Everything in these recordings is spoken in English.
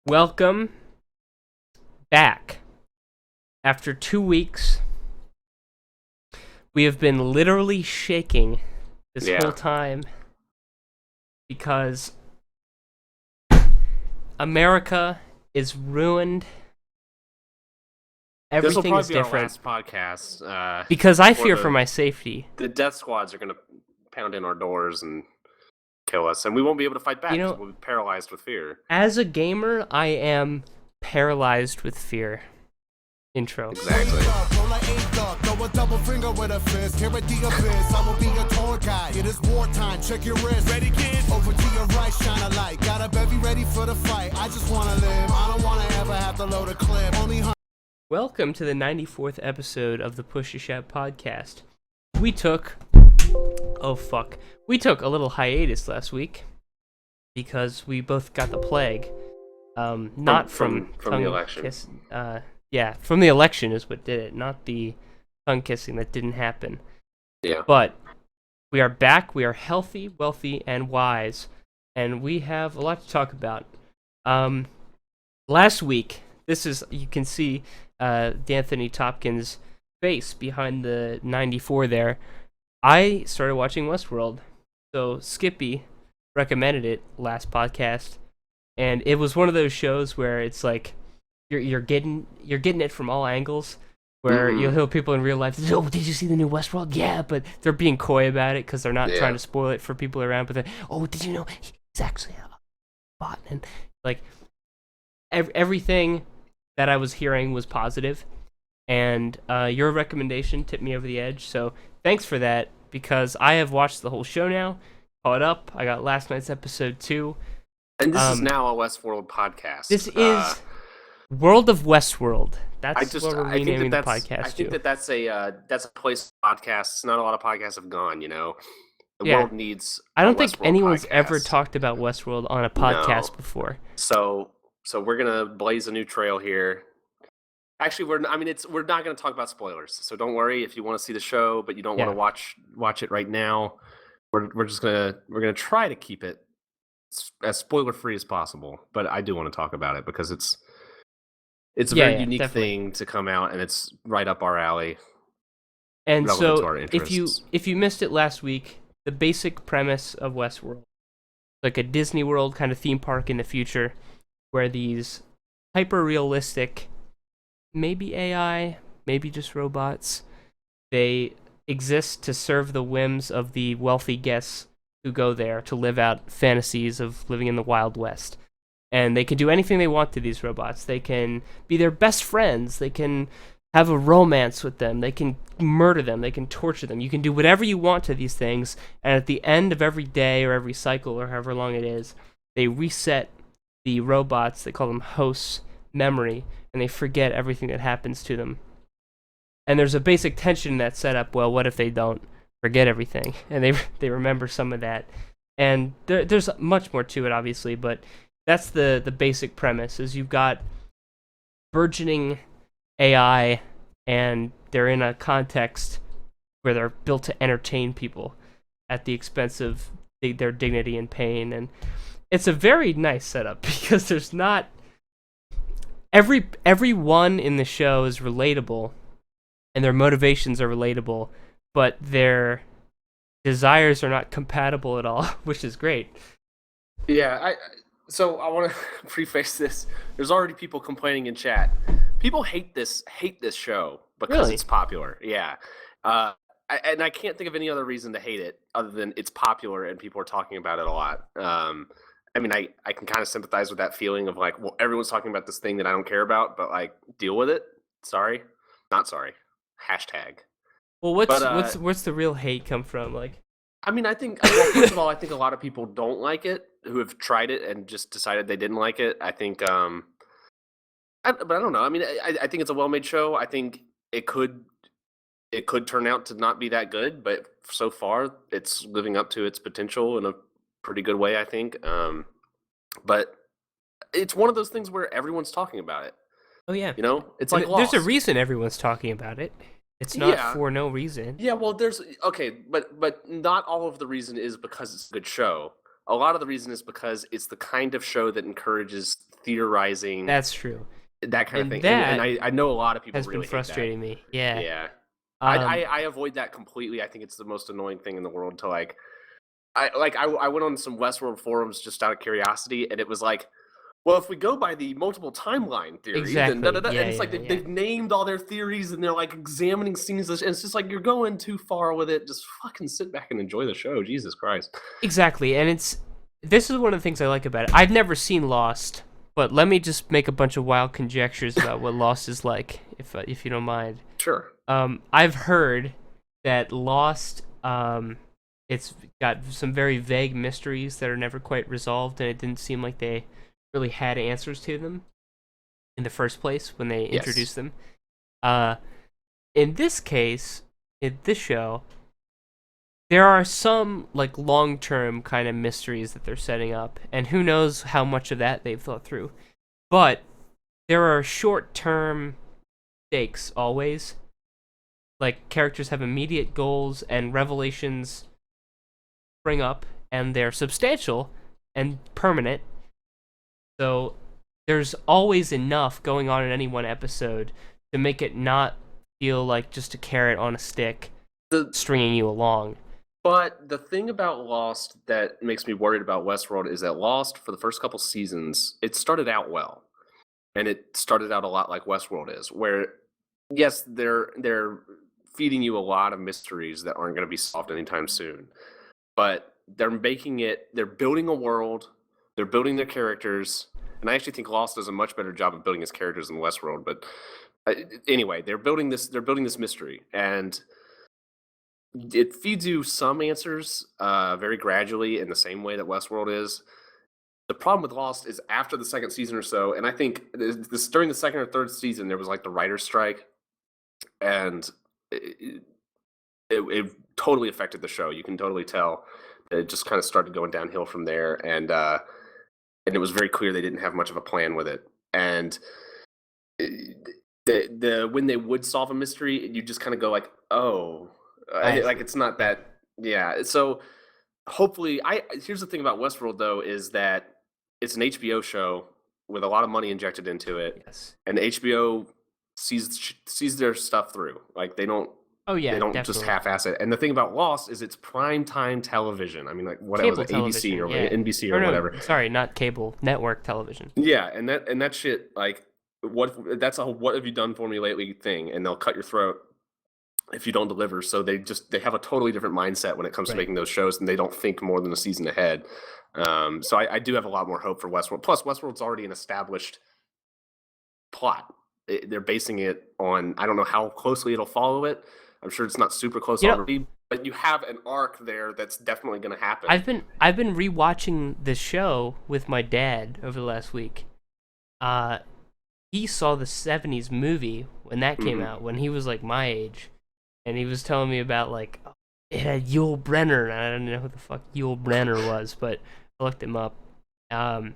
Welcome back. After 2 weeks, we have been literally shaking this whole time because America is ruined. Everything is different. This will probably be our last podcast. Because I fear for my safety. The death squads are going to pound in our doors and kill us, and we won't be able to fight back because we'll be paralyzed with fear. As a gamer, I am paralyzed with fear. Intro. Exactly. Throw a double finger with a fist. Here at the abyss, I will be your tour guide. It is wartime. Check your wrist. Ready, kid? Over to your right, shine a light. Got a bevy ready for the fight. I just wanna live. I don't wanna ever have to load a clip. Welcome to the 94th episode of the Push to Shout podcast. We took a little hiatus last week because we both got the plague. Not from the election. From the election is what did it, not the tongue kissing that didn't happen. Yeah. But we are back. We are healthy, wealthy, and wise, and we have a lot to talk about. Last week, you can see D'Anthony Topkins' face behind the 94 there. I started watching Westworld, so Skippy recommended it last podcast, and it was one of those shows where it's like you're getting it from all angles. Where you'll hear people in real life, oh, did you see the new Westworld? Yeah, but they're being coy about it because they're not trying to spoil it for people around. But oh, did you know he's actually a bot? And like everything that I was hearing was positive, and your recommendation tipped me over the edge. So thanks for that, because I have watched the whole show now, caught up. I got last night's episode too. And this is now a Westworld podcast. This is World of Westworld. That's what we're renaming the podcast. I think that's a place podcasts. Not a lot of podcasts have gone. The world needs. I don't think anyone's ever talked about Westworld on a podcast before. So we're gonna blaze a new trail here. Actually, we're not gonna talk about spoilers. So don't worry if you want to see the show, but you don't want to watch it right now. We're gonna try to keep it as spoiler free as possible. But I do want to talk about it because it's a very unique thing to come out, and it's right up our alley. And so, if you missed it last week, the basic premise of Westworld, like a Disney World kind of theme park in the future, where these hyper-realistic, maybe AI, maybe just robots, they exist to serve the whims of the wealthy guests who go there to live out fantasies of living in the Wild West. And they can do anything they want to these robots. They can be their best friends. They can have a romance with them. They can murder them. They can torture them. You can do whatever you want to these things. And at the end of every day or every cycle or however long it is, they reset the robots, they call them hosts, memory, and they forget everything that happens to them. And there's a basic tension in that setup. Well, what if they don't forget everything? And they remember some of that. And there's much more to it, obviously, but that's the basic premise, is you've got burgeoning AI, and they're in a context where they're built to entertain people at the expense of their dignity and pain. And it's a very nice setup because there's not... Everyone in the show is relatable, and their motivations are relatable, but their desires are not compatible at all, which is great. Yeah, So I want to preface this. There's already people complaining in chat. People hate this show because it's popular. Yeah, and I can't think of any other reason to hate it other than it's popular and people are talking about it a lot. I can kind of sympathize with that feeling of like, well, everyone's talking about this thing that I don't care about, but like, deal with it. Sorry, not sorry. Hashtag. Well, what's the real hate come from? Like, I think first of all, I think a lot of people don't like it who have tried it and just decided they didn't like it. I think, but I don't know. I think it's a well-made show. I think it could turn out to not be that good, but so far it's living up to its potential in a pretty good way, I think. But it's one of those things where everyone's talking about it. Oh yeah, it's like Lost. There's a reason everyone's talking about it. It's not for no reason. Yeah, well, but not all of the reason is because it's a good show. A lot of the reason is because it's the kind of show that encourages theorizing. That's true. That kind of thing. That and I know a lot of people has really been frustrating hate that. me. Yeah. Yeah. I avoid that completely. I think it's the most annoying thing in the world to like. I went on some Westworld forums just out of curiosity, and it was like, well, if we go by the multiple timeline theory, exactly. then and it's like they've named all their theories, and they're like examining scenes, and it's just like you're going too far with it. Just fucking sit back and enjoy the show. Jesus Christ. Exactly, and this is one of the things I like about it. I've never seen Lost, but let me just make a bunch of wild conjectures about what Lost is like, if you don't mind. Sure. I've heard that Lost, it's got some very vague mysteries that are never quite resolved, and it didn't seem like they really had answers to them in the first place when they introduced them. In this case, in this show, there are some like long-term kind of mysteries that they're setting up, and who knows how much of that they've thought through. But there are short-term stakes always. Like, characters have immediate goals, and revelations spring up, and they're substantial and permanent. So there's always enough going on in any one episode to make it not feel like just a carrot on a stick stringing you along. But the thing about Lost that makes me worried about Westworld is that Lost, for the first couple seasons, it started out well. And it started out a lot like Westworld is, where, yes, they're feeding you a lot of mysteries that aren't going to be solved anytime soon. But they're building a world, they're building their characters, and I actually think Lost does a much better job of building its characters than Westworld. But anyway, they're building this mystery, and it feeds you some answers very gradually in the same way that Westworld is. The problem with Lost is after the second season or so, and I think this during the second or third season, there was like the writer's strike, and it totally affected the show. You can totally tell that it just kind of started going downhill from there, and it was very clear they didn't have much of a plan with it. And when they would solve a mystery, you just kind of go like, oh, like it's not that, yeah. So hopefully, here's the thing about Westworld though, is that it's an HBO show with a lot of money injected into it. Yes. And HBO sees their stuff through. Like they don't. Oh yeah, they don't definitely just half-ass it. And the thing about Lost is it's prime time televiation. I mean, like what was it, ABC or NBC or whatever. Sorry, not cable, network television. Yeah, and that shit, like that's a what have you done for me lately thing, and they'll cut your throat if you don't deliver. So they have a totally different mindset when it comes to making those shows, and they don't think more than a season ahead. So I do have a lot more hope for Westworld. Plus, Westworld's already an established plot. They're basing it on, I don't know how closely it'll follow it. I'm sure it's not super close already, but you have an arc there that's definitely going to happen. I've been rewatching this show with my dad over the last week. He saw the 70s movie when that came out, when he was like my age, and he was telling me about like it had Yul Brynner, and I don't know who the fuck Yul Brynner was, but I looked him up. And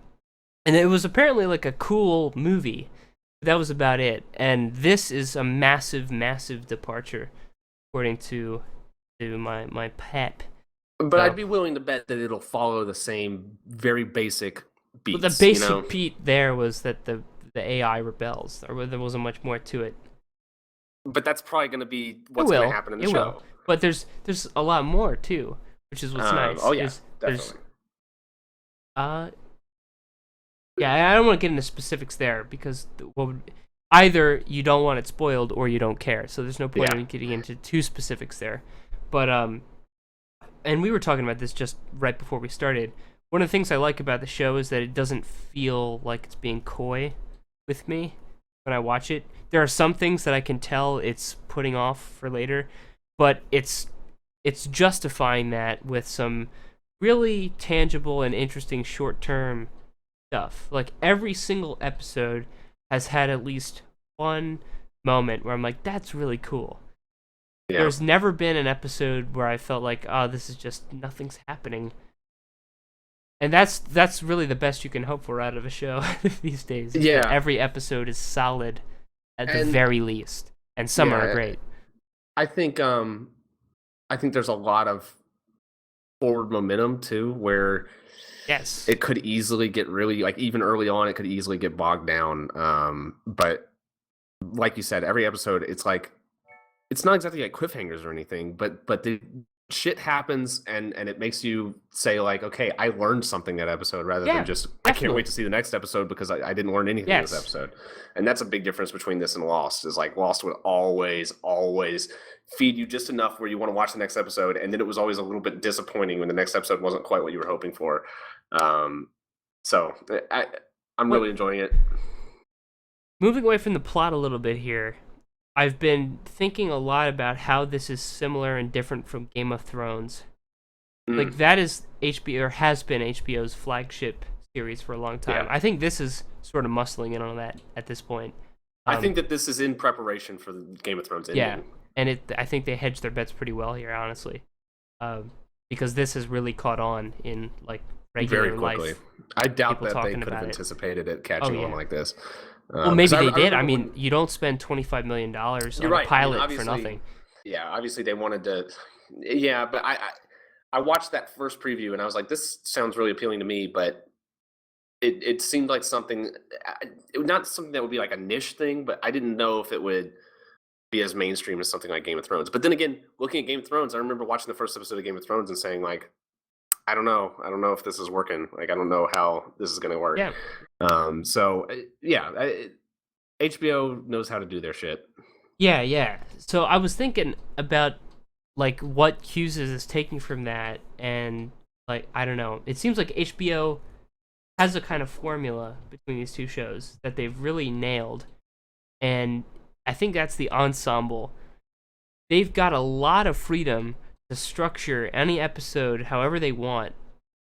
it was apparently like a cool movie. That was about it. And this is a massive, massive departure, according to my pep. But I'd be willing to bet that it'll follow the same very basic beats. Well, the basic beat there was that the AI rebels, or there wasn't much more to it. But that's probably going to be what's going to happen in the show. Will. But there's a lot more too, which is what's nice. Oh yeah, definitely. Yeah, I don't want to get into specifics there because either you don't want it spoiled or you don't care. So there's no point in getting into too specifics there. But and we were talking about this just right before we started. One of the things I like about the show is that it doesn't feel like it's being coy with me when I watch it. There are some things that I can tell it's putting off for later, but it's justifying that with some really tangible and interesting short-term stuff. Like every single episode has had at least one moment where I'm like, that's really cool. Yeah. There's never been an episode where I felt like, oh, this is just nothing's happening. And that's really the best you can hope for out of a show these days. Yeah. Every episode is solid at the very least. And some are great. I think there's a lot of forward momentum too, where Yes. it could easily get really, like, even early on, it could easily get bogged down. But like you said, every episode, it's like, it's not exactly like cliffhangers or anything, but the shit happens, and it makes you say, like, okay, I learned something that episode, rather than just, I can't wait to see the next episode because I didn't learn anything in this episode. And that's a big difference between this and Lost, is like Lost would always feed you just enough where you want to watch the next episode, and then it was always a little bit disappointing when the next episode wasn't quite what you were hoping for. So I'm really enjoying it. Moving away from the plot a little bit here, I've been thinking a lot about how this is similar and different from Game of Thrones. Like, that is HBO, or has been HBO's flagship series for a long time. I think this is sort of muscling in on that at this point. I think that this is in preparation for the Game of Thrones ending. Yeah, and I think they hedged their bets pretty well here, honestly, because this has really caught on in, like, regular very quickly. life. I doubt that they could have anticipated it catching on like this. Well, maybe they did. I mean, you don't spend $25 million on a pilot for nothing. Yeah, obviously they wanted to. Yeah, but I watched that first preview and I was like, this sounds really appealing to me, but it seemed like something, not something that would be like a niche thing, but I didn't know if it would be as mainstream as something like Game of Thrones. But then again, looking at Game of Thrones, I remember watching the first episode of Game of Thrones and saying, like, I don't know if this is working. Like, I don't know how this is going to work. Yeah. So yeah, HBO knows how to do their shit. Yeah. So I was thinking about, like, what Hughes is taking from that, and, like, I don't know. It seems like HBO has a kind of formula between these two shows that they've really nailed, and I think that's the ensemble. They've got a lot of freedom to structure any episode however they want,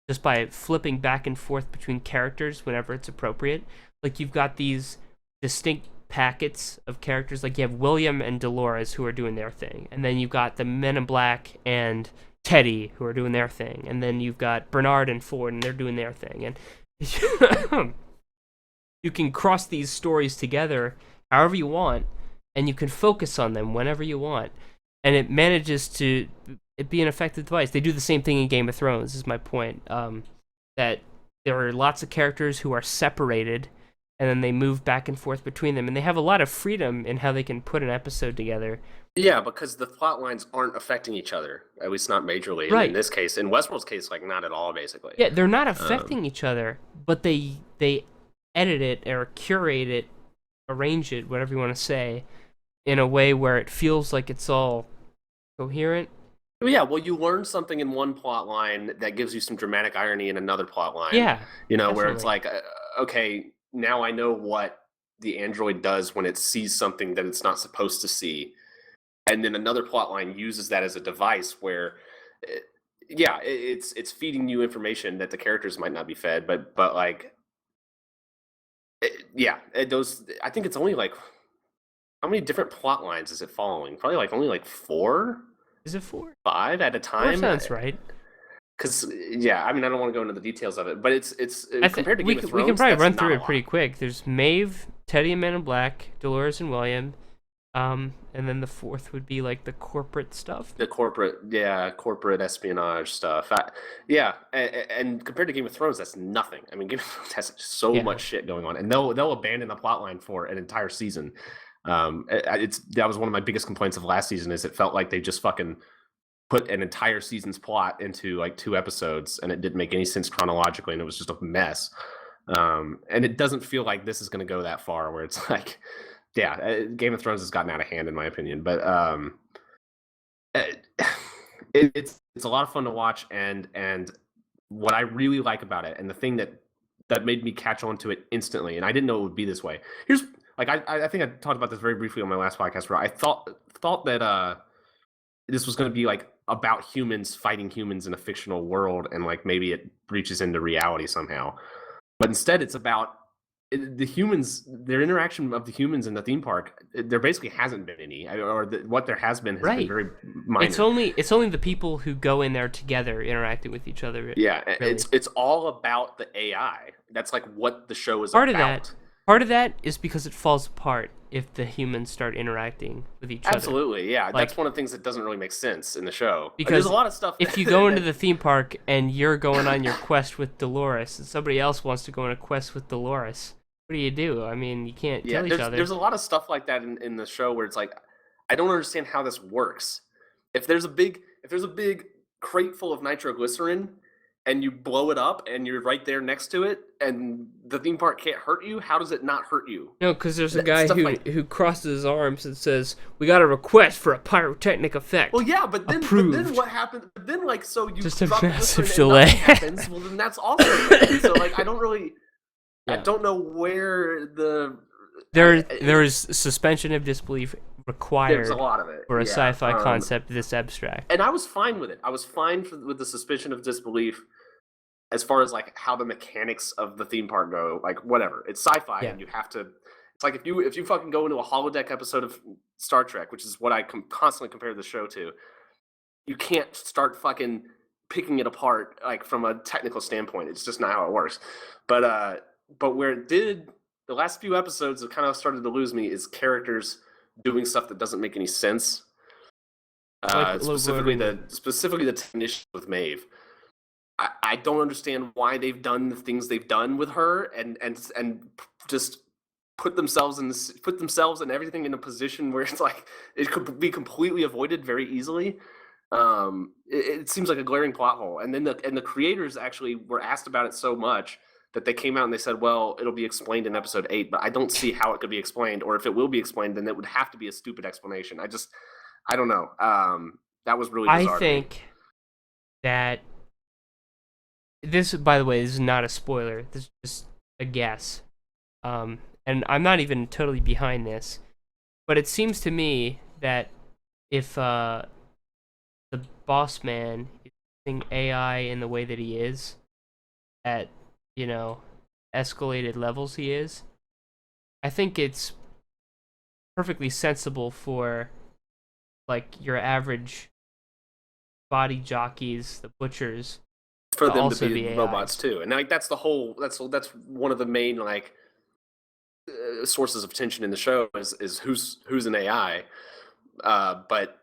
just by flipping back and forth between characters whenever it's appropriate. Like, you've got these distinct packets of characters, like you have William and Dolores who are doing their thing, and then you've got the Men in Black and Teddy who are doing their thing, and then you've got Bernard and Ford and they're doing their thing, and you can cross these stories together however you want, and you can focus on them whenever you want, and it manages to be an effective device. They do the same thing in Game of Thrones, is my point, that there are lots of characters who are separated, and then they move back and forth between them, and they have a lot of freedom in how they can put an episode together. Yeah, because the plot lines aren't affecting each other, at least not majorly. Right. In this case, in Westworld's case, like, not at all, basically. Yeah, they're not affecting each other, but they edit it or curate it, arrange it, whatever you want to say, in a way where it feels like it's all coherent. Yeah, well, you learn something in one plot line that gives you some dramatic irony in another plot line. Yeah, you know, definitely. Where it's like, okay, now I know what the android does when it sees something that it's not supposed to see, and then another plot line uses that as a device where, it's feeding you information that the characters might not be fed, but like, those. I think it's only like, how many different plot lines is it following? Probably like only like 4. Is it 4? 5 at a time? 4 sounds right. Because, I mean, I don't want to go into the details of it, but it's compared to Game of Thrones, we can probably run through it pretty quick. There's Maeve, Teddy and Men in Black, Dolores and William, and then the 4th would be like the corporate stuff. The corporate espionage stuff. And compared to Game of Thrones, that's nothing. I mean, Game of Thrones has so much shit going on, and they'll abandon a plot line for an entire season. That was one of my biggest complaints of last season, is it felt like they just fucking put an entire season's plot into like 2 episodes, and it didn't make any sense chronologically, and it was just a mess. And it doesn't feel like this is going to go that far, where it's like, Game of Thrones has gotten out of hand in my opinion, but it's a lot of fun to watch, and what I really like about it, and the thing that made me catch on to it instantly, and I didn't know it would be this way. Here's, like, I think I talked about this very briefly on my last podcast, where I thought that this was going to be like about humans fighting humans in a fictional world, and like maybe it reaches into reality somehow. But instead, it's about the humans, their interaction of the humans in the theme park. There basically hasn't been any, or what there has been been very minor. It's only the people who go in there together interacting with each other. Yeah, really. It's all about the AI. That's like what the show is about. Part of that Part of that is because it falls apart if the humans start interacting with each other. Absolutely, yeah. That's one of the things that doesn't really make sense in the show. Because there's a lot of stuff. If you go into the theme park and you're going on your quest with Dolores, and somebody else wants to go on a quest with Dolores, what do? I mean, you can't kill each other. There's a lot of stuff like that in the show where it's like, I don't understand how this works. If there's a big crate full of nitroglycerin and you blow it up and you're right there next to it and the theme park can't hurt you, how does it not hurt you? No, because there's a guy who crosses his arms and says, "We got a request for a pyrotechnic effect." Well, yeah, but then what happened? Then so you just a drop massive delay. Happens, well, then that's also so I don't really. Yeah. I don't know where there is suspension of disbelief required. There's a lot of it for a sci-fi concept this abstract, and I was fine with it. I was fine with the suspension of disbelief as far as like how the mechanics of the theme park go. Like whatever, it's sci-fi, and you have to. It's like if you fucking go into a holodeck episode of Star Trek, which is what I constantly compare the show to, you can't start fucking picking it apart like from a technical standpoint. It's just not how it works. But where it did, the last few episodes have kind of started to lose me is characters doing stuff that doesn't make any sense. Specifically the technician with Maeve. I don't understand why they've done the things they've done with her and just put themselves and everything in a position where it's like it could be completely avoided very easily. It seems like a glaring plot hole. And then the creators actually were asked about it so much that they came out and they said, well, it'll be explained in episode 8, but I don't see how it could be explained, or if it will be explained, then it would have to be a stupid explanation. I don't know. That was really bizarre. I think that this, by the way, this is not a spoiler. This is just a guess. And I'm not even totally behind this, but it seems to me that if the boss man is using AI in the way that he is, at escalated levels he is, I think it's perfectly sensible for like your average body jockeys, the butchers, for them to be robots too. And like that's one of the main like sources of tension in the show is who's an AI. But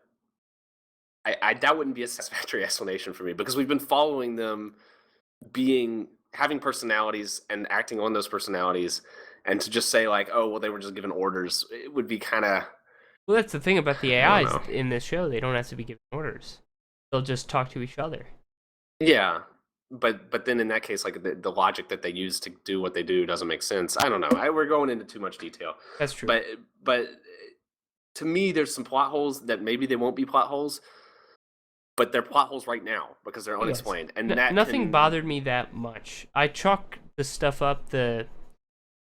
that wouldn't be a satisfactory explanation for me, because we've been following them having personalities and acting on those personalities, and to just say like, oh, well, they were just given orders, it would be kind of... Well, that's the thing about the AIs in this show. They don't have to be given orders. They'll just talk to each other. Yeah, but then in that case, like the logic that they use to do what they do doesn't make sense. I don't know. We're going into too much detail. That's true. But to me, there's some plot holes that maybe they won't be plot holes, but they're plot holes right now because they're unexplained. And nothing bothered me that much. I chalk the stuff up, the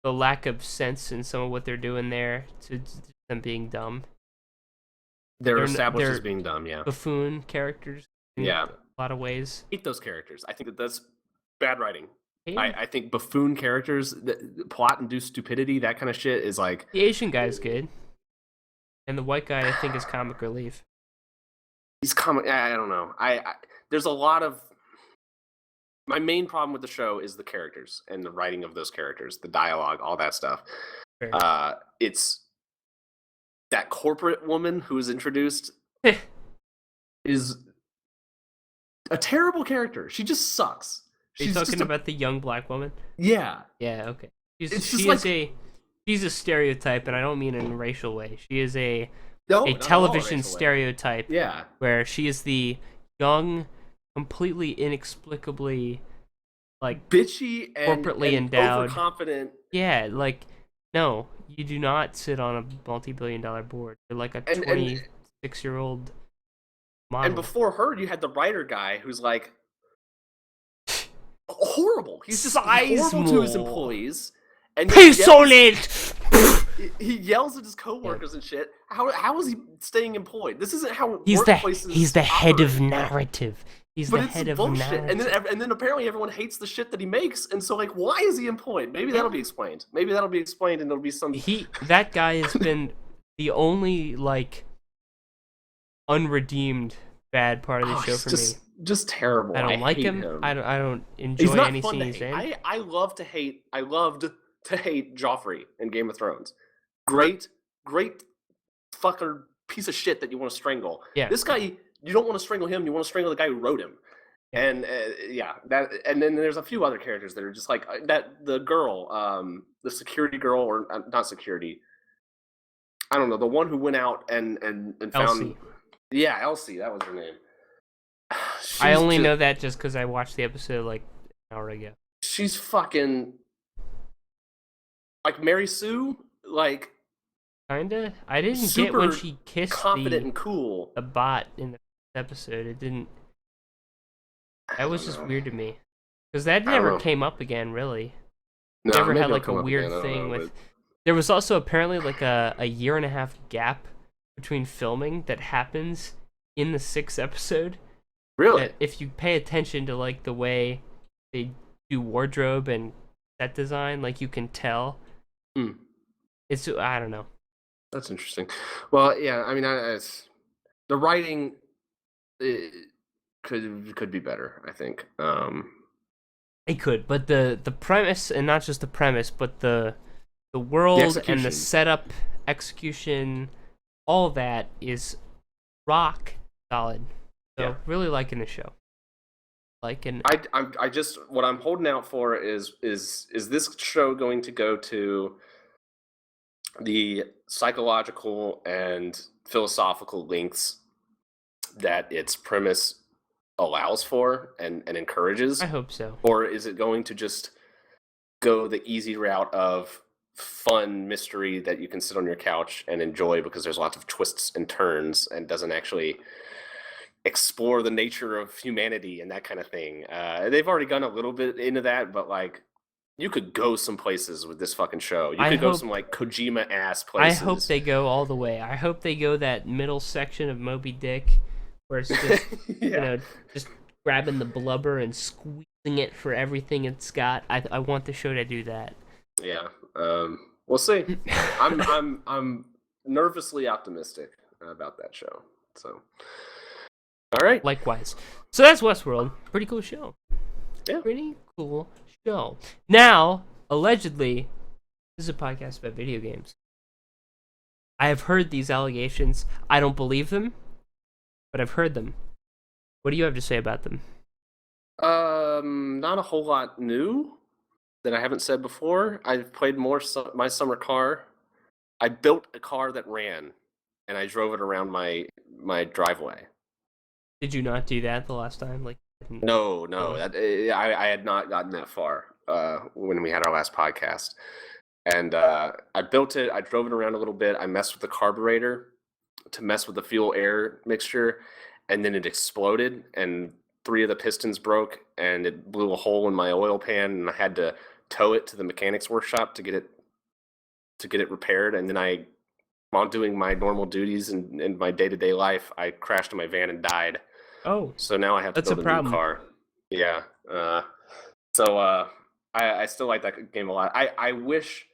lack of sense in some of what they're doing there, to them being dumb. They're established as being dumb, yeah. Buffoon characters. Yeah. A lot of ways. I hate those characters. I think that's bad writing. I think buffoon characters, plot-induced stupidity, that kind of shit is like... The Asian guy's good. And the white guy, I think, is comic relief. He's comic... I don't know. There's a lot of... My main problem with the show is the characters and the writing of those characters, the dialogue, all that stuff. It's... That corporate woman who is introduced is a terrible character. She just sucks. Are you talking about the young black woman? Yeah. Yeah, okay. She's a stereotype, and I don't mean in a racial way. She is a television stereotype. Yeah. Where she is the young, completely inexplicably, like, bitchy and corporately endowed, overconfident. Yeah, like, no, you do not sit on a multi-billion-dollar board. You're like a 26-year-old model. And before her, you had the writer guy who's like horrible. He's just horrible to his employees. And he yells at his coworkers and shit. How is he staying employed? This isn't how workplaces He's the head of narrative. He's the head of bullshit. narrative. And then apparently everyone hates the shit that he makes, and so like, why is he employed? Maybe that'll be explained. And there'll be some... That guy has been the only, like, unredeemed bad part of the show for me. Just terrible. I don't like him. I don't enjoy anything he's in. I love to hate. I loved to hate Joffrey in Game of Thrones. Great fucker piece of shit that you want to strangle. Yeah. This guy, you don't want to strangle him. You want to strangle the guy who wrote him. Yeah. And that. And then there's a few other characters that are just like that. The girl, the security girl, or not security. I don't know. The one who went out and found. Elsie. Yeah, Elsie. That was her name. I only know that just because I watched the episode like an hour ago. She's fucking like Mary Sue, like kinda. I didn't get when she kissed confident and cool the bot in the episode. It didn't. That was just weird to me because that never came up again. Really, no, never had like a weird thing with. There was also apparently like a 1.5-year gap between filming that happens in the 6th episode. Really? If you pay attention to like the way they do wardrobe and set design, like you can tell. It's I don't know. That's interesting. Well, yeah, I mean, the writing could be better. I think it could, but the premise, and not just the premise, but the world and the setup, execution, all that is rock solid. So really liking the show. I just what I'm holding out for is this show going to go to the psychological and philosophical lengths that its premise allows for and encourages? I hope so. Or is it going to just go the easy route of fun mystery that you can sit on your couch and enjoy because there's lots of twists and turns and doesn't actually explore the nature of humanity and that kind of thing? They've already gone a little bit into that, but like you could go some places with this fucking show. You could go some like Kojima ass places. I hope they go all the way. I hope they go that middle section of Moby Dick where it's just you know, just grabbing the blubber and squeezing it for everything it's got. I want the show to do that. Yeah. We'll see. I'm nervously optimistic about that show. So all right. Likewise. So that's Westworld. Pretty cool show. Yeah. Pretty cool show. Now, allegedly, this is a podcast about video games. I have heard these allegations. I don't believe them, but I've heard them. What do you have to say about them? Not a whole lot new that I haven't said before. I've played more my summer car. I built a car that ran, and I drove it around my driveway. Did you not do that the last time? No. I had not gotten that far when we had our last podcast. And I built it. I drove it around a little bit. I messed with the carburetor to mess with the fuel-air mixture, and then it exploded, and 3 of the pistons broke, and it blew a hole in my oil pan, and I had to tow it to the mechanics workshop to get it repaired. And then while doing my normal duties in my day-to-day life, I crashed in my van and died. Oh, so now I have to build a new car. Yeah. I still like that game a lot. I wish.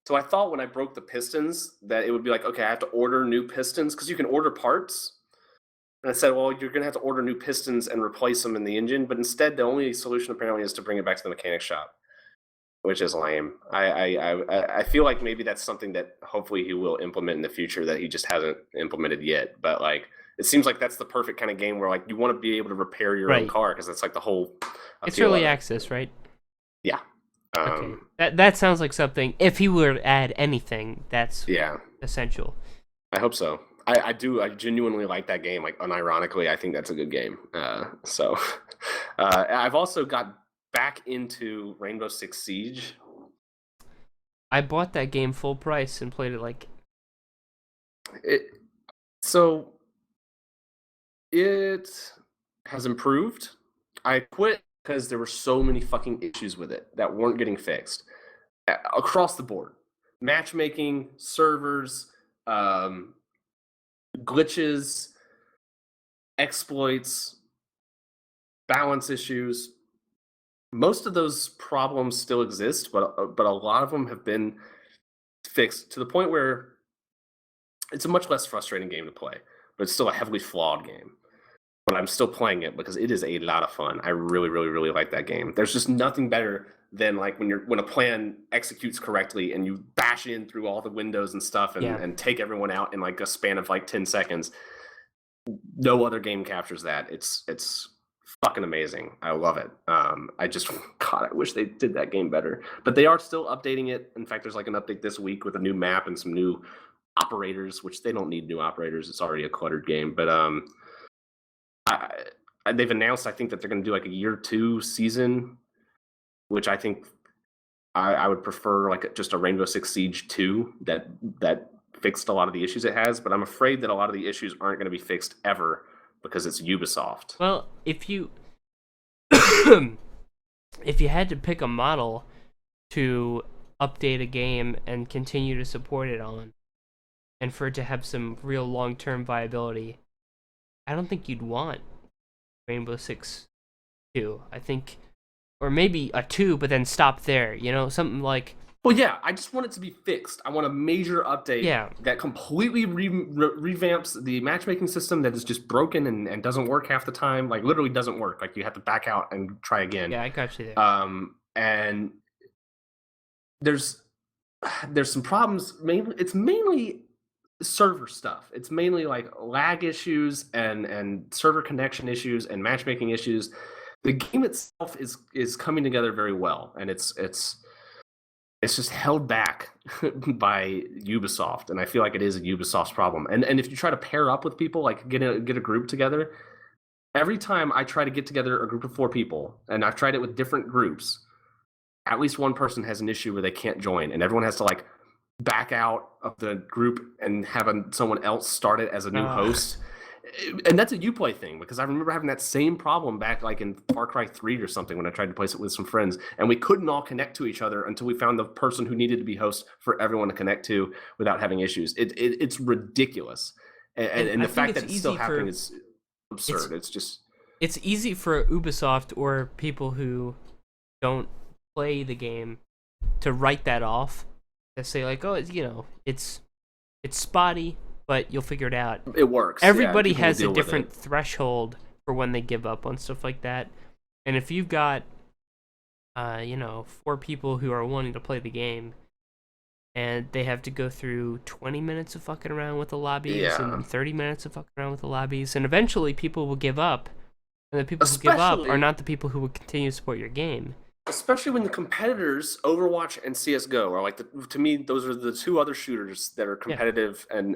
So I thought when I broke the pistons that it would be like, okay, I have to order new pistons because you can order parts. And I said, well, you're gonna have to order new pistons and replace them in the engine. But instead, the only solution apparently is to bring it back to the mechanic shop, which is lame. I feel like maybe that's something that hopefully he will implement in the future that he just hasn't implemented yet. But like, it seems like that's the perfect kind of game where like you want to be able to repair your own car because that's like the whole. It's early access, right? Yeah. Okay. That sounds like something. If he were to add anything, that's essential. I hope so. I do. I genuinely like that game. Like unironically, I think that's a good game. I've also got back into Rainbow Six Siege. I bought that game full price and played it So it has improved. I quit because there were so many fucking issues with it that weren't getting fixed across the board. Matchmaking, servers, glitches, exploits, balance issues. Most of those problems still exist, but a lot of them have been fixed to the point where it's a much less frustrating game to play, but it's still a heavily flawed game. but I'm still playing it because it is a lot of fun. I really, really, really like that game. There's just nothing better than like when a plan executes correctly and you bash in through all the windows and stuff and take everyone out in like a span of like 10 seconds. No other game captures that. It's fucking amazing. I love it. I just, God, I wish they did that game better. But they are still updating it. In fact, there's like an update this week with a new map and some new operators, which they don't need new operators. It's already a cluttered game. But they've announced, I think, that they're going to do like a year 2 season, which I think I would prefer like just a Rainbow Six Siege 2 that fixed a lot of the issues it has. But I'm afraid that a lot of the issues aren't going to be fixed ever because it's Ubisoft. Well, if you if you had to pick a model to update a game and continue to support it on, and for it to have some real long-term viability, I don't think you'd want Rainbow Six 2. I think, or maybe a 2, but then stop there. You know, something like. Well, yeah, I just want it to be fixed. I want a major update that completely revamps the matchmaking system that is just broken and doesn't work half the time. Like, literally doesn't work. Like, you have to back out and try again. Yeah, I got you there. And there's some problems. It's mainly server stuff. It's mainly like lag issues and server connection issues and matchmaking issues. The game itself is coming together very well, and it's just held back by Ubisoft, and I feel like it is a Ubisoft's problem. And if you try to pair up with people, like get a group together, every time I try to get together a group of 4 people, and I've tried it with different groups, at least one person has an issue where they can't join, and everyone has to like back out of the group and have someone else start it as a new host. And that's a Uplay thing, because I remember having that same problem back like in Far Cry 3 or something when I tried to play it with some friends, and we couldn't all connect to each other until we found the person who needed to be host for everyone to connect to without having issues. It's ridiculous. And the fact that it's still happening is absurd. It's easy for Ubisoft or people who don't play the game to write that off, to say like, oh, it's spotty, but you'll figure it out. It works. Everybody has a different threshold for when they give up on stuff like that. And if you've got, 4 people who are wanting to play the game, and they have to go through 20 minutes of fucking around with the lobbies and 30 minutes of fucking around with the lobbies, and eventually people will give up. And the people who give up are not the people who will continue to support your game. Especially when the competitors, Overwatch and CSGO, are like to me, those are the 2 other shooters that are competitive, and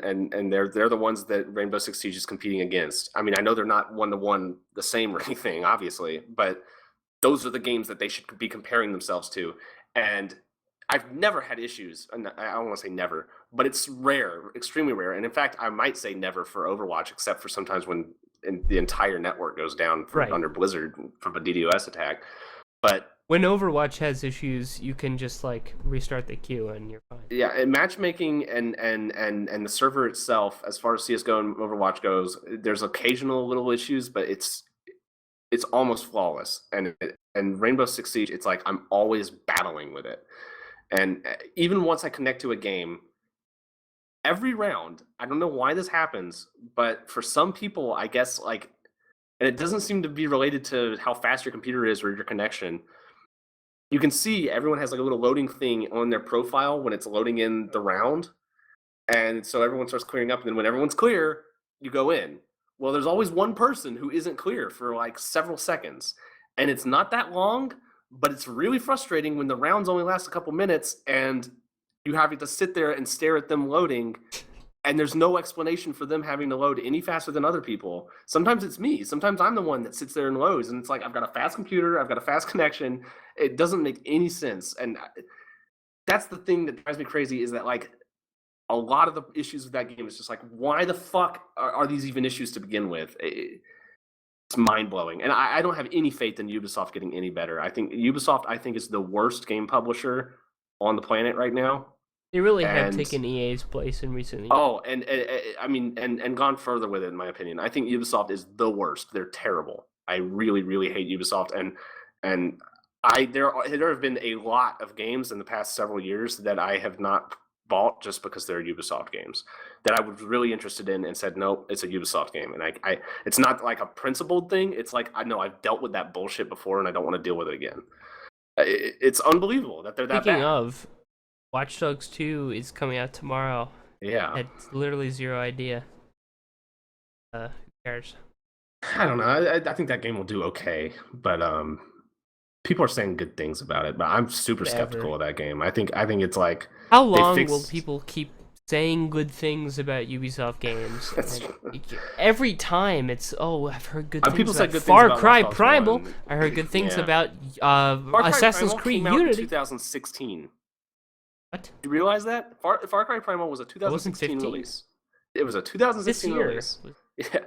they're the ones that Rainbow Six Siege is competing against. I mean, I know they're not 1-to-1 the same or anything, obviously, but those are the games that they should be comparing themselves to. And I've never had issues, and I don't want to say never, but it's rare, extremely rare. And in fact, I might say never for Overwatch, except for sometimes when the entire network goes down under Blizzard from a DDoS attack. But when Overwatch has issues, you can just like restart the queue and you're fine. Yeah, and matchmaking and the server itself, as far as CS:GO and Overwatch goes, there's occasional little issues, but it's almost flawless. And Rainbow Six Siege, it's like I'm always battling with it. And even once I connect to a game, every round, I don't know why this happens, but for some people, I guess like, and it doesn't seem to be related to how fast your computer is or your connection. You can see everyone has like a little loading thing on their profile when it's loading in the round. And so everyone starts clearing up. And then when everyone's clear, you go in. Well, there's always one person who isn't clear for like several seconds. And it's not that long, but it's really frustrating when the rounds only last a couple minutes and you have to sit there and stare at them loading. And there's no explanation for them having to load any faster than other people. Sometimes it's me. Sometimes I'm the one that sits there and loads. And it's like, I've got a fast computer. I've got a fast connection. It doesn't make any sense. And that's the thing that drives me crazy, is that like a lot of the issues with that game is just like, why the fuck are these even issues to begin with? It's mind-blowing. And I don't have any faith in Ubisoft getting any better. I think Ubisoft is the worst game publisher on the planet right now. They really have taken EA's place in recent years. Oh, and gone further with it, in my opinion. I think Ubisoft is the worst. They're terrible. I really, really hate Ubisoft, and there have been a lot of games in the past several years that I have not bought just because they're Ubisoft games that I was really interested in and said, no, it's a Ubisoft game. And I it's not like a principled thing. It's like, I know I've dealt with that bullshit before and I don't want to deal with it again. It's unbelievable that they're that Speaking bad. of, Watch Dogs 2 is coming out tomorrow. Yeah. I had literally zero idea. Who cares? I don't know. I think that game will do okay, but people are saying good things about it. But I'm super skeptical of that game. I think it's like, how long will people keep saying good things about Ubisoft games? Every time it's, I've heard good things people about good Far things Cry about Primal. 1. I heard good things about Assassin's Creed came out Unity. in 2016. What? Do you realize that Far Cry Primal was a 2016 release? It was a 2016 release. Yeah.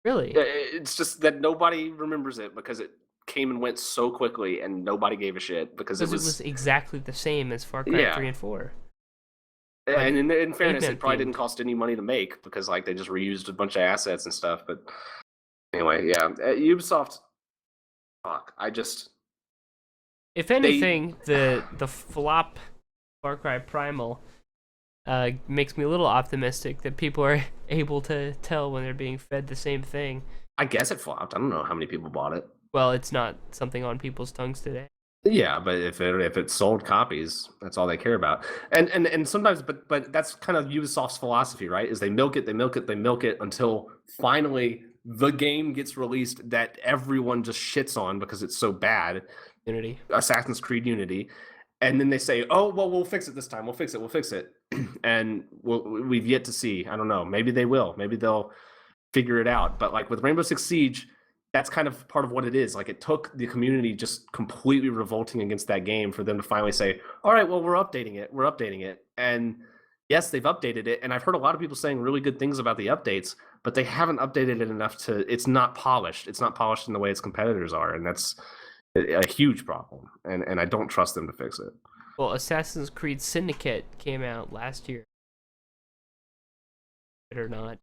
Really? It's just that nobody remembers it because it came and went so quickly, and nobody gave a shit because it was exactly the same as Far Cry 3 and 4. And in fairness, it probably didn't cost any money to make because like they just reused a bunch of assets and stuff. But anyway, yeah, Ubisoft. Fuck, if anything, the flop Far Cry Primal makes me a little optimistic that people are able to tell when they're being fed the same thing. I guess it flopped. I don't know how many people bought it. Well, it's not something on people's tongues today. Yeah, but if it sold copies, that's all they care about. And sometimes, but that's kind of Ubisoft's philosophy, right? Is they milk it until finally the game gets released that everyone just shits on because it's so bad. Unity. Assassin's Creed Unity. And then they say, oh, well, we'll fix it this time. We'll fix it. And we've yet to see. I don't know. Maybe they will. Maybe they'll figure it out. But like with Rainbow Six Siege, that's kind of part of what it is. Like it took the community just completely revolting against that game for them to finally say, all right, well, we're updating it. And yes, they've updated it. And I've heard a lot of people saying really good things about the updates, but they haven't updated it enough it's not polished. It's not polished in the way its competitors are. And that's a huge problem, and I don't trust them to fix it. Well, Assassin's Creed Syndicate came out last year. Or not.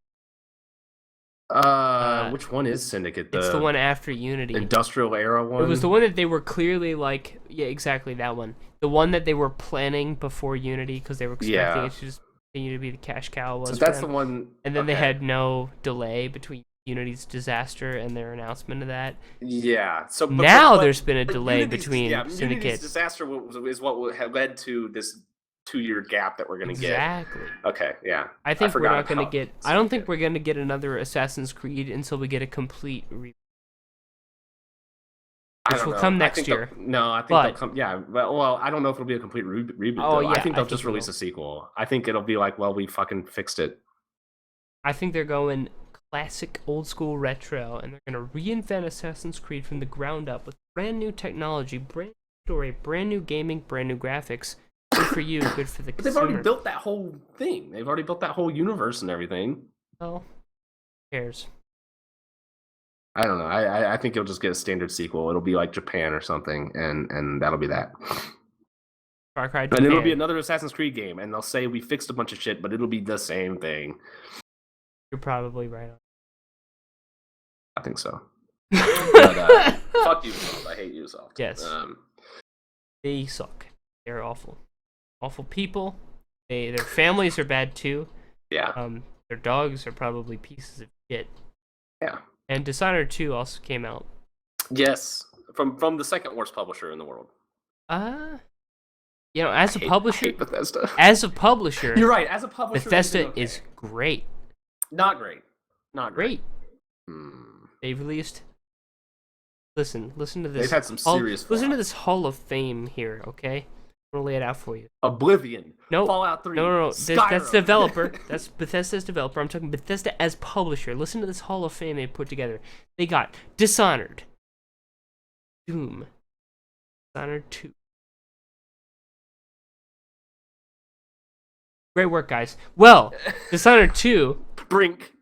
Which one is Syndicate? It's the one after Unity. Industrial Era one? It was the one that they were clearly like, yeah, exactly that one. The one that they were planning before Unity because they were expecting it to just continue to be the cash cow. So that's the one. And then they had no delay between Unity's disaster and their announcement of that. Yeah. So now there's been a delay between Syndicate. Unity's disaster is what led to this 2-year gap that we're going to get. Exactly. Okay. Yeah. I think we're not going to get. I don't think we're going to get another Assassin's Creed until we get a complete reboot. Which will come next year. I think they'll come. Yeah. Well, I don't know if it'll be a complete reboot. Oh, yeah, I think they'll just release a sequel. I think it'll be like, well, we fucking fixed it. I think they're going classic old school retro, and they're going to reinvent Assassin's Creed from the ground up with brand new technology, brand new story, brand new gaming, brand new graphics. Good for you, good for the consumer. But they've already built that whole thing. They've already built that whole universe and everything. Well, who cares? I don't know. I think you'll just get a standard sequel. It'll be like Japan or something, and that'll be that. Far Cry Japan. And it'll be another Assassin's Creed game, and they'll say we fixed a bunch of shit, but it'll be the same thing. You're probably right on. I think so. But, fuck Ubisoft. I hate Ubisoft. Yes. They suck. They're awful. Awful people. Their families are bad too. Yeah. Their dogs are probably pieces of shit. Yeah. And Dishonored 2 also came out. Yes. From the second worst publisher in the world. As a publisher, I hate Bethesda. As a publisher, you're right. As a publisher, Bethesda is great. Not great. Not great. They've released. Listen to this. They've had some serious. Listen to this Hall of Fame here, okay? I'm gonna lay it out for you. Oblivion. No. Fallout 3. No. That's developer. That's Bethesda's developer. I'm talking Bethesda as publisher. Listen to this Hall of Fame they put together. They got Dishonored, Doom, Dishonored 2. Great work, guys. Well, Dishonored 2. Brink.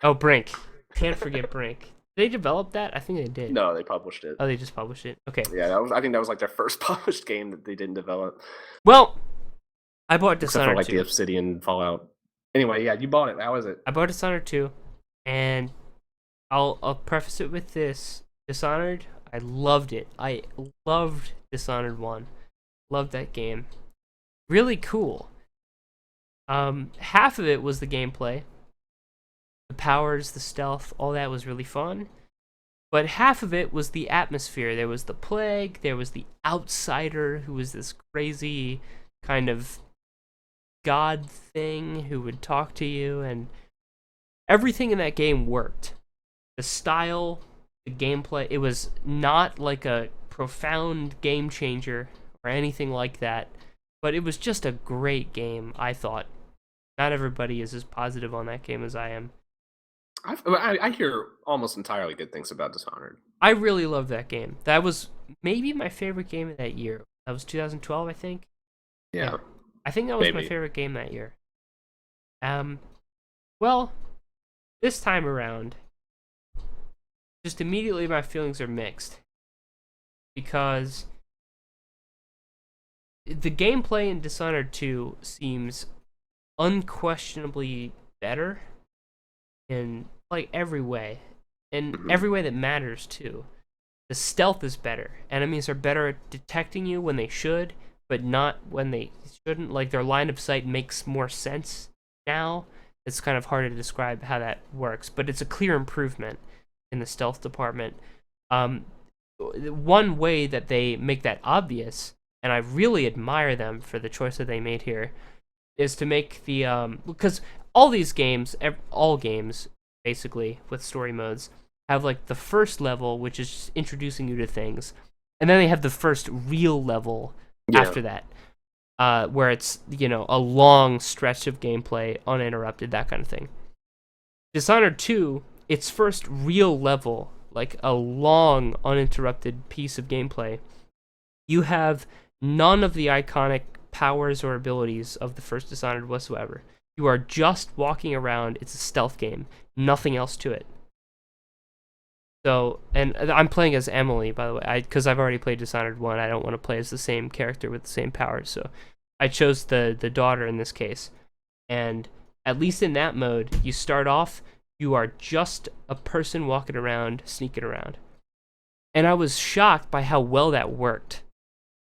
Oh, Brink. Can't forget Brink. Did they develop that? I think they did. No, they published it. Oh, they just published it? Okay. Yeah, I think that was like their first published game that they didn't develop. Well, I bought Dishonored 2. Except for like the Obsidian Fallout. Anyway, yeah, you bought it. How was it? I bought Dishonored 2, and I'll preface it with this. Dishonored, I loved it. I loved Dishonored 1. Loved that game. Really cool. Half of it was the gameplay. The powers, the stealth, all that was really fun. But half of it was the atmosphere. There was the plague, there was the outsider, who was this crazy kind of god thing who would talk to you, and everything in that game worked. The style, the gameplay, it was not like a profound game changer or anything like that, but it was just a great game, I thought. Not everybody is as positive on that game as I am. I hear almost entirely good things about Dishonored. I really love that game. That was maybe my favorite game of that year. That was 2012, I think. Yeah. I think that was my favorite game that year. Well, this time around, just immediately my feelings are mixed. Because the gameplay in Dishonored 2 seems unquestionably better in like every way, in every way that matters too. The stealth is better. Enemies are better at detecting you when they should, but not when they shouldn't. Like, their line of sight makes more sense now. It's kind of hard to describe how that works, but it's a clear improvement in the stealth department. One way that they make that obvious, and I really admire them for the choice that they made here, is to make the because all these games, all games basically with story modes, have like the first level, which is just introducing you to things, and then they have the first real level after that, where it's, you know, a long stretch of gameplay uninterrupted, that kind of thing. Dishonored 2, its first real level, like a long uninterrupted piece of gameplay, you have none of the iconic powers or abilities of the first Dishonored whatsoever. You are just walking around. It's a stealth game. Nothing else to it. So, and I'm playing as Emily, by the way, because I've already played Dishonored 1. I don't want to play as the same character with the same powers, so I chose the daughter in this case. And at least in that mode, you start off, you are just a person walking around, sneaking around. And I was shocked by how well that worked.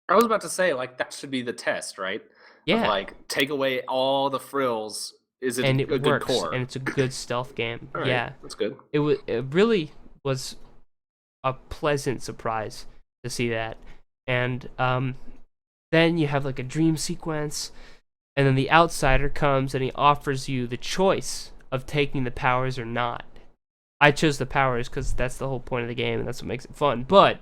I was about to say, like, that should be the test, right? Yeah. Of, like, take away all the frills. Is it and it a works, good core? And it's a good stealth game. All right, yeah, that's good. It really was a pleasant surprise to see that. And then you have like a dream sequence, and then the outsider comes and he offers you the choice of taking the powers or not. I chose the powers because that's the whole point of the game, and that's what makes it fun. But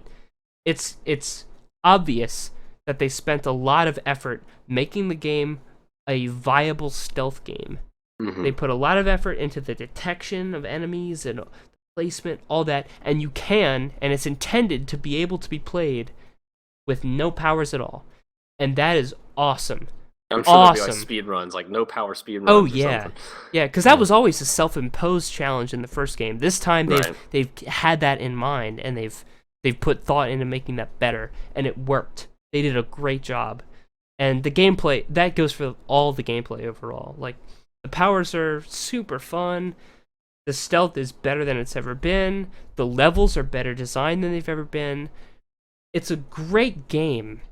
it's obvious that they spent a lot of effort making the game a viable stealth game. Mm-hmm. They put a lot of effort into the detection of enemies and placement, all that, and you can, and it's intended to be able to be played with no powers at all. And that is awesome. I'm sure there'll be like speed runs, like no power speed runs. Oh yeah, yeah, because that was always a self-imposed challenge in the first game. This time they've had that in mind, and they've put thought into making that better, and it worked. They did a great job. And the gameplay, that goes for all the gameplay overall. Like, the powers are super fun. The stealth is better than it's ever been. The levels are better designed than they've ever been. It's a great game,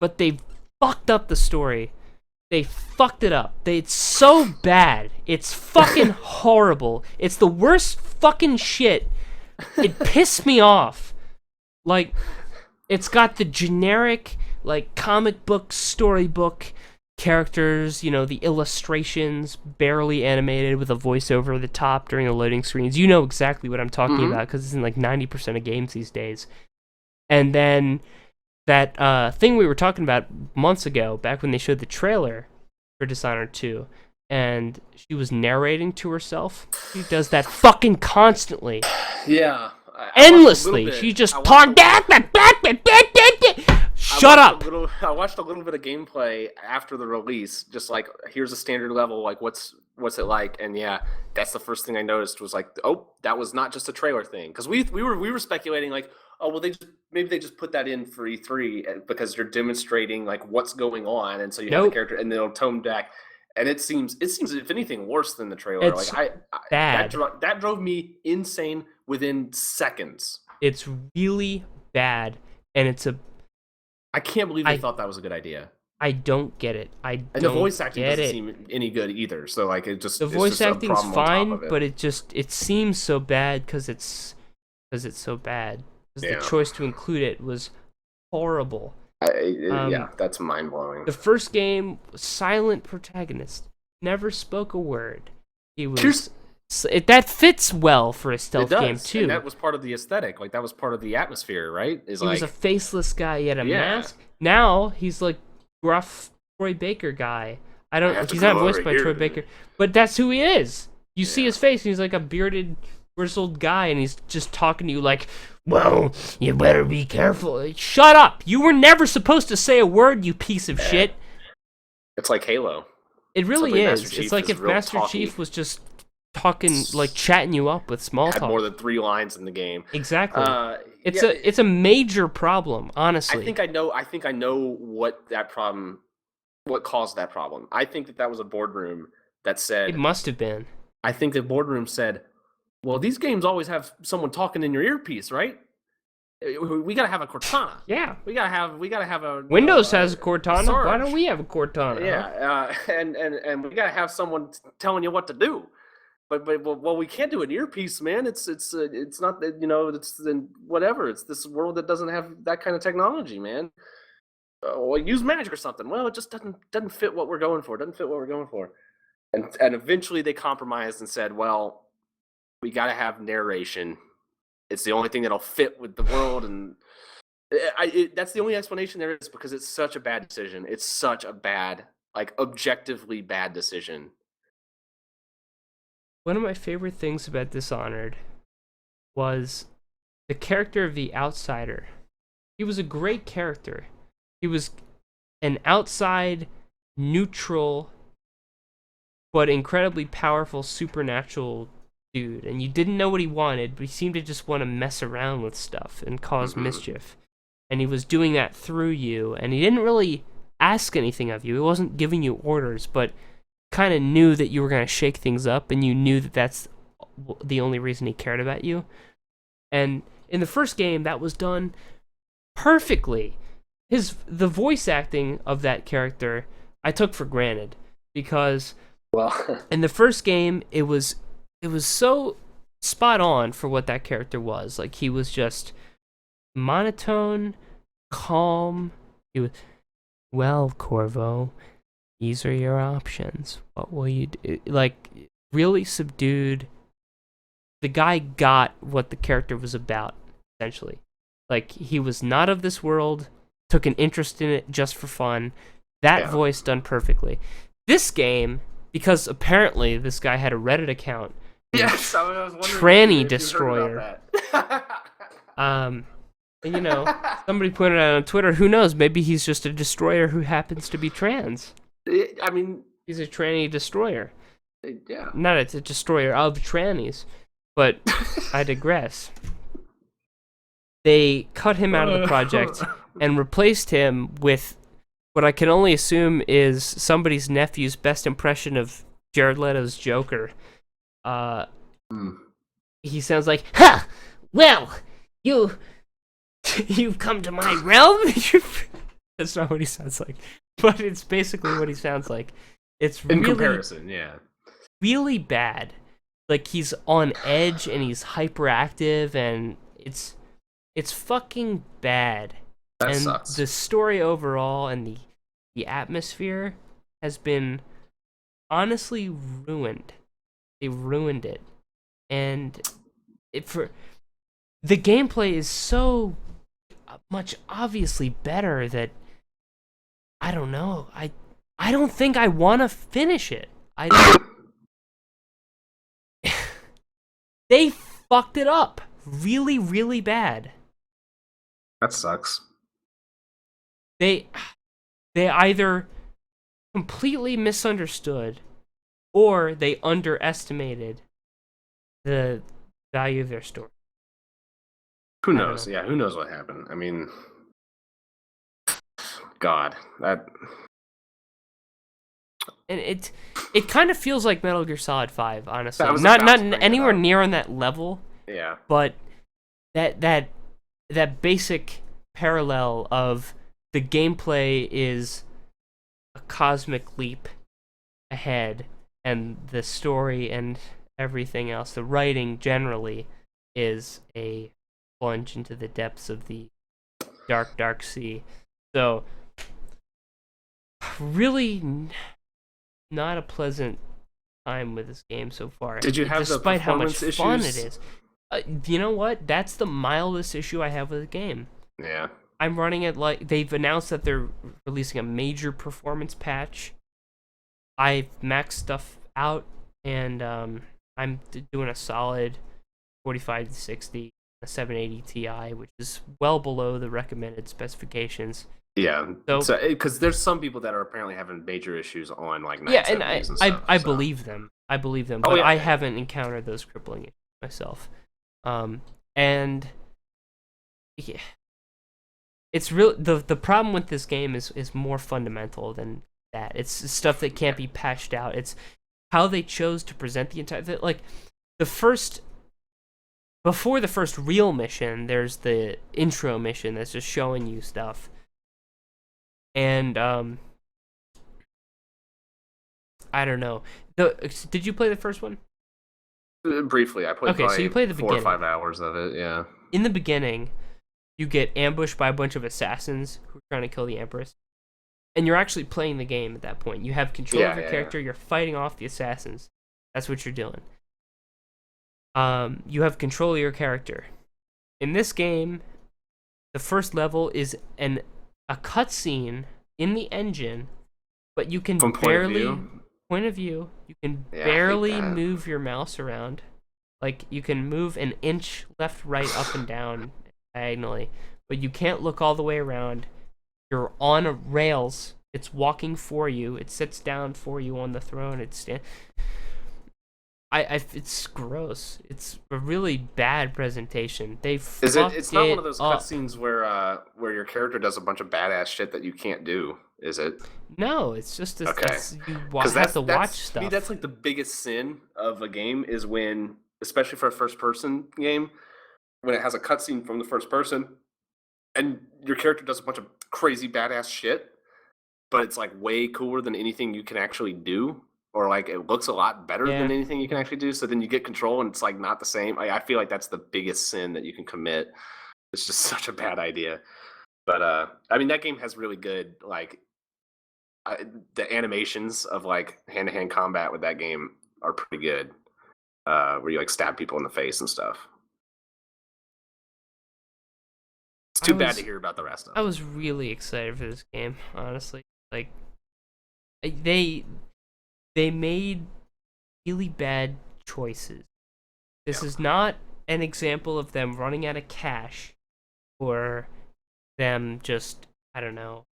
but they fucked up the story. They fucked it up. It's so bad. It's fucking horrible. It's the worst fucking shit. It pissed me off. Like, it's got the generic, like, comic book, storybook characters, you know, the illustrations, barely animated with a voice over the top during the loading screens. You know exactly what I'm talking about, because it's in like 90% of games these days. And then that thing we were talking about months ago, back when they showed the trailer for Dishonored 2, and she was narrating to herself. She does that fucking constantly. Yeah. Endlessly. She just talked. Shut up! I watched a little bit of gameplay after the release, just like, here's a standard level, like what's it like? And yeah, that's the first thing I noticed was like, oh, that was not just a trailer thing, because we were speculating like, oh well, maybe they just put that in for E3 because you're demonstrating like what's going on, and so you have the character, and they'll tone back, and it seems if anything worse than the trailer. It's bad. That drove me insane within seconds. It's really bad, and it's a. I can't believe they thought that was a good idea. I don't get it. And the voice acting doesn't seem any good either. So like the voice acting's fine, but it seems so bad because it's so bad. Because the choice to include it was horrible. That's mind blowing. The first game, silent protagonist, never spoke a word. He was. That fits well for a stealth game too. And that was part of the aesthetic. Like that was part of the atmosphere, right? He was a faceless guy. He had a mask. Now he's like gruff Troy Baker guy. He's not voiced by Troy Baker, but that's who he is. You see his face, and he's like a bearded, grizzled guy, and he's just talking to you like, "Well, you better be careful." Shut up! You were never supposed to say a word, you piece of shit. It's like Halo. It really is. It's like if Master Chief was just talking, like chatting you up with small talk. Had more than 3 lines in the game. Exactly. It's a major problem, honestly. I think I know what caused that problem. I think that was a boardroom that said. It must have been. I think the boardroom said, "Well, these games always have someone talking in your earpiece, right? We gotta have a Cortana. Yeah, we gotta have a. Windows has a Cortana. Why don't we have a Cortana? Yeah, and we gotta have someone telling you what to do. But we can't do an earpiece, man. It's not that it's whatever. It's this world that doesn't have that kind of technology, man. Well, use magic or something. Well, it just doesn't fit what we're going for. And eventually they compromised and said, well, we got to have narration. It's the only thing that'll fit with the world, and that's the only explanation there is, because it's such a bad decision. It's such a bad, like objectively bad decision. One of my favorite things about Dishonored was the character of the outsider. He was a great character. He was an outside, neutral, but incredibly powerful supernatural dude. And you didn't know what he wanted, but he seemed to just want to mess around with stuff and cause mischief. And he was doing that through you, and he didn't really ask anything of you. He wasn't giving you orders, but kind of knew that you were going to shake things up, and you knew that that's the only reason he cared about you. And in the first game, that was done perfectly. The voice acting of that character, I took for granted, because in the first game, it was so spot on for what that character was. Like, he was just monotone, calm. He was, "Well, Corvo, these are your options. What will you do?" Like, really subdued. The guy got what the character was about, essentially. Like, he was not of this world, took an interest in it just for fun. That voice done perfectly. This game, because apparently this guy had a Reddit account. Yes, I was wondering. Tranny Destroyer. And somebody pointed out on Twitter, who knows, maybe he's just a destroyer who happens to be trans. I mean, he's a tranny destroyer. Yeah. Not a destroyer of trannies, but I digress. They cut him out of the project and replaced him with what I can only assume is somebody's nephew's best impression of Jared Leto's Joker. He sounds like, "Ha! Well, you've come to my realm." That's not what he sounds like, but it's basically what he sounds like. It's in comparison, really bad. Like, he's on edge and he's hyperactive, and it's fucking bad. That and sucks. The story overall and the atmosphere has been honestly ruined. They ruined it, and the gameplay is so much obviously better that I don't know. I don't think I want to finish it. They fucked it up really, really bad. That sucks. They either completely misunderstood or they underestimated the value of their story. Who knows? Yeah, who knows what happened? I mean, God, that. And it kind of feels like Metal Gear Solid 5, honestly. Not anywhere near on that level. Yeah. But that basic parallel of the gameplay is a cosmic leap ahead, and the story and everything else, the writing generally, is a plunge into the depths of the dark, dark sea. So, really not a pleasant time with this game so far. Did you have despite how much issues? fun it is? You know what? That's the mildest issue I have with the game. Yeah. I'm running it like they've announced that they're releasing a major performance patch. I've maxed stuff out, and I'm doing a solid 45 to 60, a 780 Ti, which is well below the recommended specifications. Yeah, so because there's some people that are apparently having major issues on like 970s and stuff, I believe them. But I haven't encountered those crippling issues myself. And yeah, it's real. The problem with this game is more fundamental than that. It's stuff that can't be patched out. It's how they chose to present the entire before the first real mission. There's the intro mission that's just showing you stuff. And I don't know. Did you play the first one? Briefly, I played. Okay, so you played the 4 or 5 hours of it. Yeah. In the beginning, you get ambushed by a bunch of assassins who are trying to kill the Empress, and you're actually playing the game at that point. You have control of your character. You're fighting off the assassins. That's what you're doing. You have control of your character. In this game, the first level is a cutscene in the engine, but you can point of view. You can barely move your mouse around. Like, you can move an inch left, right, up, and down diagonally, but you can't look all the way around. You're on rails. It's walking for you. It sits down for you on the throne. It's gross. It's a really bad presentation. It's not one of those cutscenes where your character does a bunch of badass shit that you can't do, is it? No, it's just you have to watch stuff. To me, that's like the biggest sin of a game is when, especially for a first-person game, when it has a cutscene from the first person, and your character does a bunch of crazy badass shit, but it's like way cooler than anything you can actually do. Or like it looks a lot better than anything you can actually do. So then you get control and it's like not the same. I feel like that's the biggest sin that you can commit. It's just such a bad idea. But I mean, that game has really good like the animations of like hand-to-hand combat with that game are pretty good. Where you like stab people in the face and stuff. It's too bad to hear about the rest of it. I was really excited for this game, honestly. Like they made really bad choices. This is not an example of them running out of cash or them just, I don't know,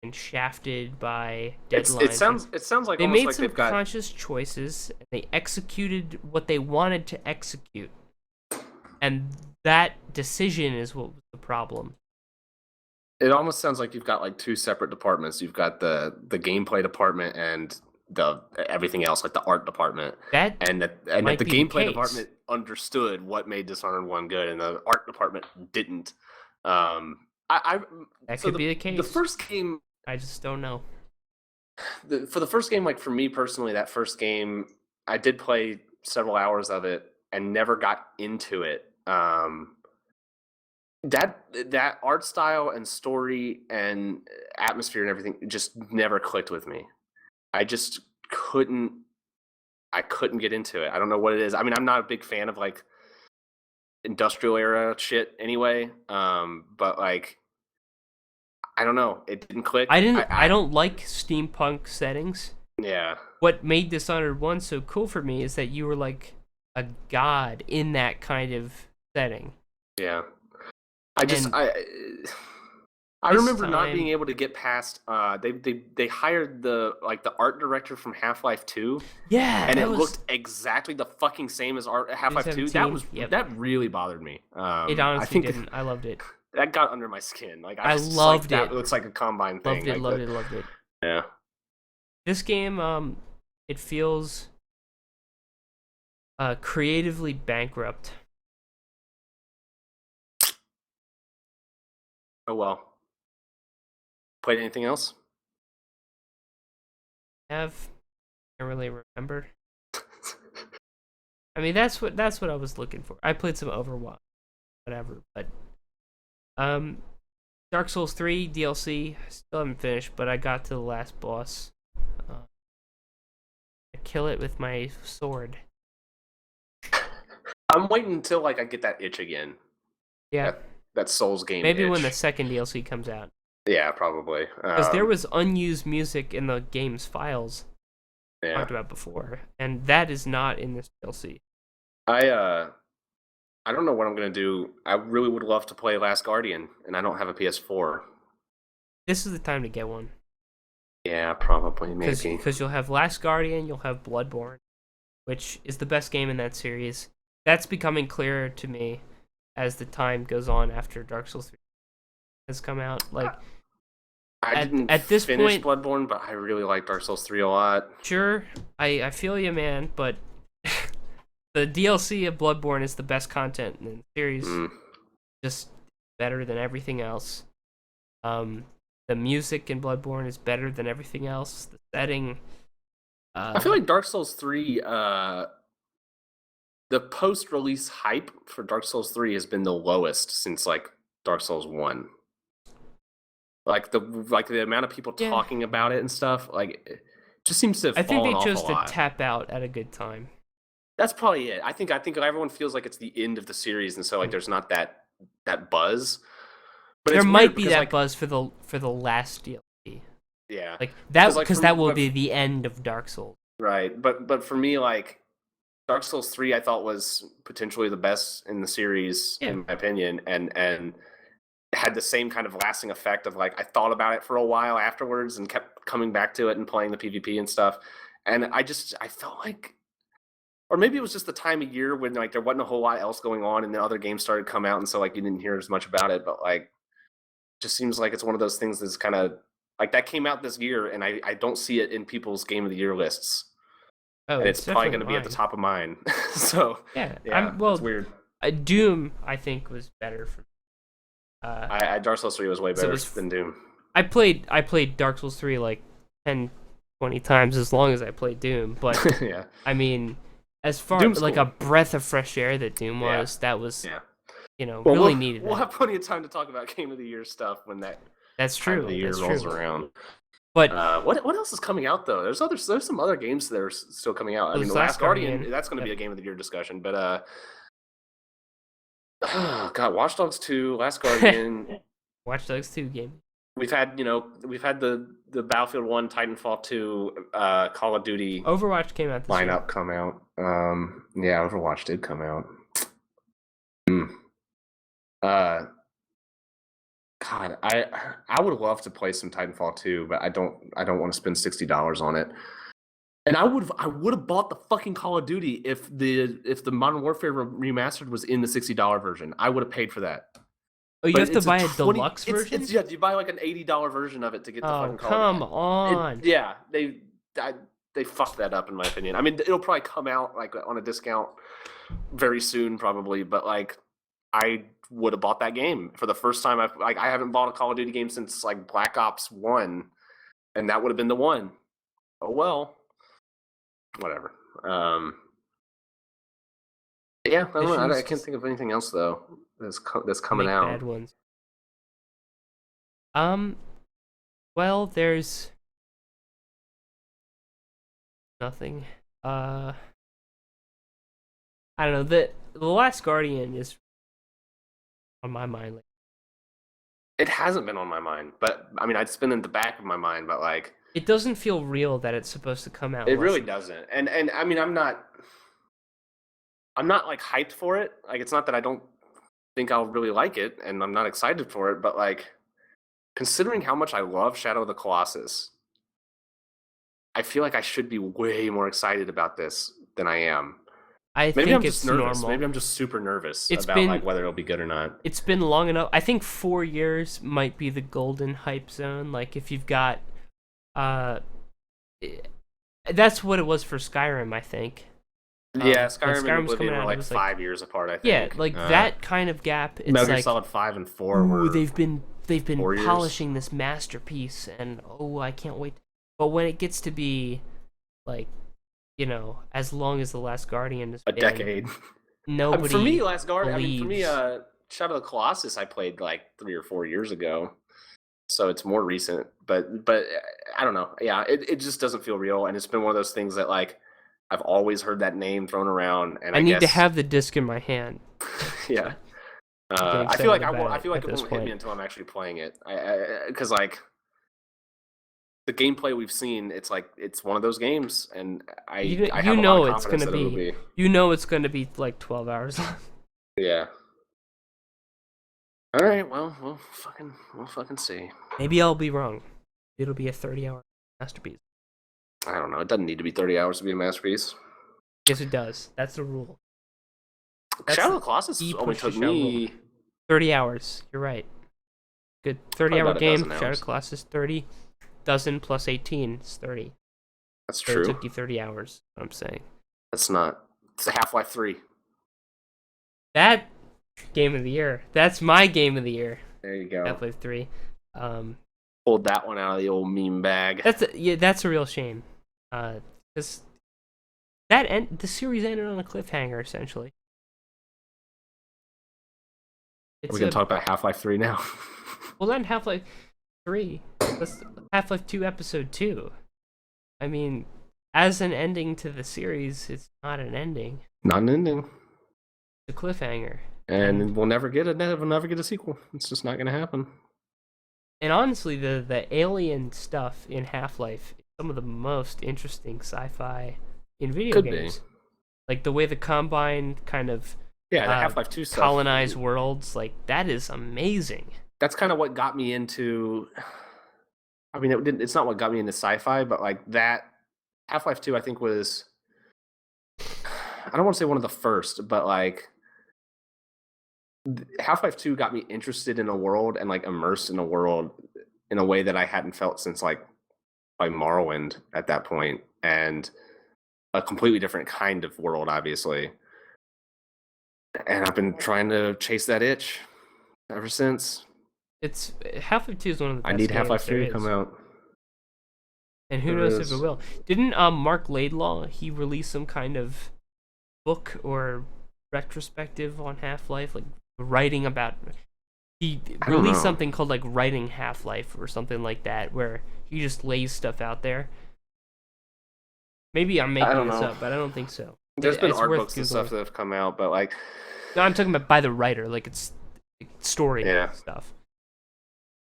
and shafted by deadlines. It sounds like they made some conscious choices. And they executed what they wanted to execute, and that decision is what was the problem. It almost sounds like you've got like two separate departments. You've got the gameplay department and the everything else, like the art department. The gameplay department understood what made Dishonored 1 good, and the art department didn't. That could be the case. The first game, I just don't know. For the first game, like for me personally, that first game, I did play several hours of it and never got into it. That art style and story and atmosphere and everything just never clicked with me. I just couldn't get into it. I don't know what it is. I mean, I'm not a big fan of like industrial era shit anyway. But like, I don't know. It didn't click. I don't like steampunk settings. Yeah. What made Dishonored 1 so cool for me is that you were like a god in that kind of setting. Yeah. I remember not being able to get past. They hired the art director from Half-Life 2. Yeah, and it looked exactly the fucking same as Half-Life 2. That really bothered me. It honestly didn't. I loved it. That got under my skin. Like I loved it. That looks like a Combine thing. Loved it. Yeah. This game, it feels creatively bankrupt. Oh well. Played anything else? have. I can't really remember. I mean, that's what I was looking for. I played some Overwatch, whatever, but Dark Souls 3 DLC, still haven't finished, but I got to the last boss. I kill it with my sword. I'm waiting until like I get that itch again. Yeah. That Souls game Maybe itch. when the second DLC comes out. Yeah, probably. Because there was unused music in the game's files. Yeah. Talked about before, and that is not in this DLC. I don't know what I'm gonna do. I really would love to play Last Guardian, and I don't have a PS4. This is the time to get one. Yeah, probably, maybe. Because you'll have Last Guardian, you'll have Bloodborne, which is the best game in that series. That's becoming clearer to me as the time goes on after Dark Souls 3 has come out. Like, I didn't at this finish point, Bloodborne, but I really like Dark Souls 3 a lot. Sure, I feel you, man, but the DLC of Bloodborne is the best content in the series. Just better than everything else. The music in Bloodborne is better than everything else. The setting. I feel like Dark Souls 3, the post-release hype for Dark Souls 3 has been the lowest since like Dark Souls 1. Like the amount of people talking about it and stuff, like it just seems to have fallen off a lot. I think they chose to tap out at a good time. That's probably it. I think everyone feels like it's the end of the series, and so like there's not that buzz. But there might be that buzz for the last DLC. Yeah, like that because that will be the end of Dark Souls. Right, but for me, like Dark Souls 3, I thought was potentially the best in the series, in my opinion, and had the same kind of lasting effect of like I thought about it for a while afterwards and kept coming back to it and playing the PvP and stuff. And I felt like, or maybe it was just the time of year when like there wasn't a whole lot else going on and the other games started to come out, and so like you didn't hear as much about it. But like, just seems like it's one of those things that's kind of like that came out this year, and I don't see it in people's Game of the Year lists. Oh, and it's probably going to be at the top of mine. So yeah, it's weird. Doom, I think, was better for. Dark Souls 3 was way better than Doom. I played Dark Souls 3 like 10, 20 times as long as I played Doom, but yeah. I mean, as far as like a breath of fresh air that Doom was, that was really needed. We'll have plenty of time to talk about Game of the Year stuff when that's true. The year rolls around. But what else is coming out though? There's some other games that are still coming out. I mean, The Last Guardian, that's going to be a Game of the Year discussion, but God, Watch Dogs 2, Last Guardian, Watch Dogs 2 game. We've had the Battlefield 1, Titanfall 2, Call of Duty. Overwatch came out this lineup year. Come out. Yeah, Overwatch did come out. God, I would love to play some Titanfall 2, but I don't want to spend $60 on it. And I would have bought the fucking Call of Duty if the Modern Warfare Remastered was in the $60 version. I would have paid for that. Oh, you have to buy a deluxe version? Yeah, you buy like an $80 version of it to get the fucking Call of Duty. Come on. Yeah, they fucked that up in my opinion. I mean, it'll probably come out like on a discount very soon probably, but like I would have bought that game for the first time. I haven't bought a Call of Duty game since like Black Ops 1, and that would have been the one. Oh well. Whatever. Yeah, I don't know. I can't think of anything else though that's coming out. Bad ones. Well, there's nothing. I don't know. The Last Guardian is on my mind. It hasn't been on my mind, but I mean, it's been in the back of my mind, but like. It doesn't feel real that it's supposed to come out. It really doesn't. And I mean, I'm not like hyped for it. Like, it's not that I don't think I'll really like it and I'm not excited for it, but like considering how much I love Shadow of the Colossus, I feel like I should be way more excited about this than I am. Maybe I'm just nervous. Normal. Maybe I'm just super nervous about like whether it'll be good or not. It's been long enough. I think 4 years might be the golden hype zone. Like if you've got that's what it was for Skyrim, I think. Yeah, Skyrim and Oblivion were like 5 years apart, I think. Yeah, like that kind of gap. It's Metal Gear like, Solid 5 and 4 were they've been polishing this masterpiece, and I can't wait. But when it gets to be like, as long as The Last Guardian has a been, decade. Nobody. For me, Last Guardian. believes. For me, Shadow of the Colossus, I played like 3 or 4 years ago, so it's more recent. But I don't know. Yeah, it just doesn't feel real, and it's been one of those things that like I've always heard that name thrown around, and I need guess, to have the disc in my hand. Yeah. I feel like it won't hit me until I'm actually playing it. Because like the gameplay we've seen, it's one of those games, and I have a lot of confidence that it will be. It's gonna be like 12 hours long. Yeah. All right. Well, we'll fucking see. Maybe I'll be wrong. It'll be a 30-hour masterpiece. I don't know. It doesn't need to be 30 hours to be a masterpiece. Yes, it does. That's the rule. Shadow of the Colossus only took me 30 hours. You're right. Good 30-hour game. Shadow of the Colossus 30. Dozen plus 18 is 30. That's true. It took you 30 hours. What I'm saying. That's not. It's a Half-Life 3. That game of the year. That's my game of the year. There you go. Half-Life 3. Pulled that one out of the old meme bag. That's a real shame. Because the series ended on a cliffhanger essentially. Are we gonna talk about Half-Life 3 now? Well, not Half-Life 3. That's Half-Life 2 Episode 2. I mean, as an ending to the series, it's not an ending. Not an ending. It's a cliffhanger. And we'll never get a sequel. It's just not gonna happen. And honestly, the alien stuff in Half-Life is some of the most interesting sci-fi in video games. Be. Like the way the Combine kind of the Half-Life 2 stuff, colonize worlds, like that is amazing. That's kind of what got me into. I mean, it's not what got me into sci-fi, but like that Half-Life 2, I think was. I don't want to say one of the first, but like Half-Life 2 got me interested in a world and like immersed in a world in a way that I hadn't felt since like Morrowind at that point, and a completely different kind of world, obviously. And I've been trying to chase that itch ever since. It's Half-Life 2 is one of the best. I need Half-Life 3 to come out. And who knows if it will. Didn't Mark Laidlaw, he release some kind of book or retrospective on Half-Life, like writing about, he released something called like Writing Half-Life or something like that, where he just lays stuff out there. Maybe I'm making this up, but I don't think so. There's been art books and stuff that have come out, but like, no, I'm talking about by the writer, like it's story stuff.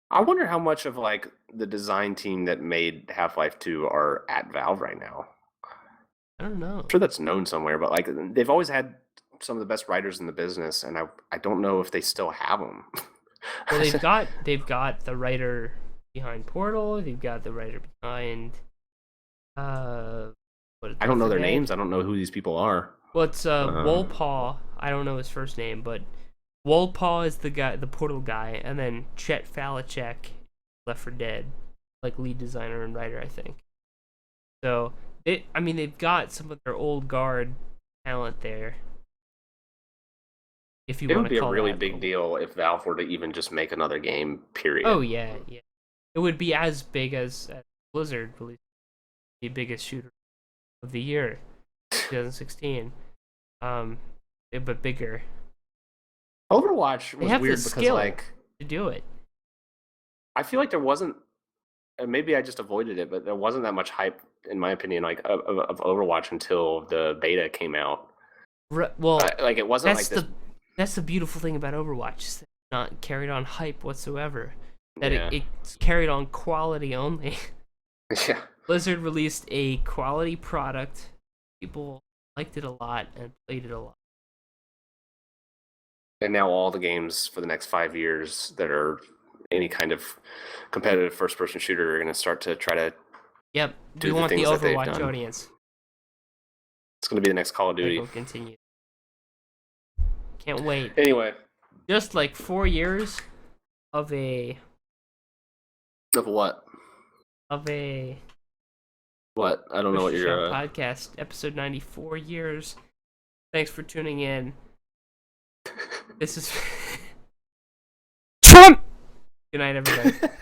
I wonder how much of like the design team that made Half-Life 2 are at Valve right now. I don't know. I'm sure that's known somewhere, but like they've always had some of the best writers in the business, and I don't know if they still have them. Well, they've got the writer behind Portal. They've got the writer behind. I don't know their names. I don't know who these people are. Well, it's Wolpaw. I don't know his first name, but Wolpaw is the guy, the Portal guy, and then Chet Falachek, Left 4 Dead, like lead designer and writer, I think. So they've got some of their old guard talent there. If you want to call it, it would be a really big deal if Valve were to even just make another game. Period. Oh yeah. It would be as big as Blizzard released the biggest shooter of the year, 2016. But bigger. Overwatch was weird because like to do it. I feel like there wasn't. Maybe I just avoided it, but there wasn't that much hype, in my opinion, like of Overwatch until the beta came out. Well, like it wasn't like this. That's the beautiful thing about Overwatch. It's not carried on hype whatsoever. That it's carried on quality only. Yeah. Blizzard released a quality product. People liked it a lot and played it a lot. And now all the games for the next 5 years that are any kind of competitive first-person shooter are going to start to try to. Yep. We want the Overwatch audience. It's going to be the next Call of Duty. It will continue. Can't wait. Anyway. Just like 4 years of a... Of what? Of a... What? I don't know what you're... podcast, episode 94 years. Thanks for tuning in. This is... Trump! Good night, everybody.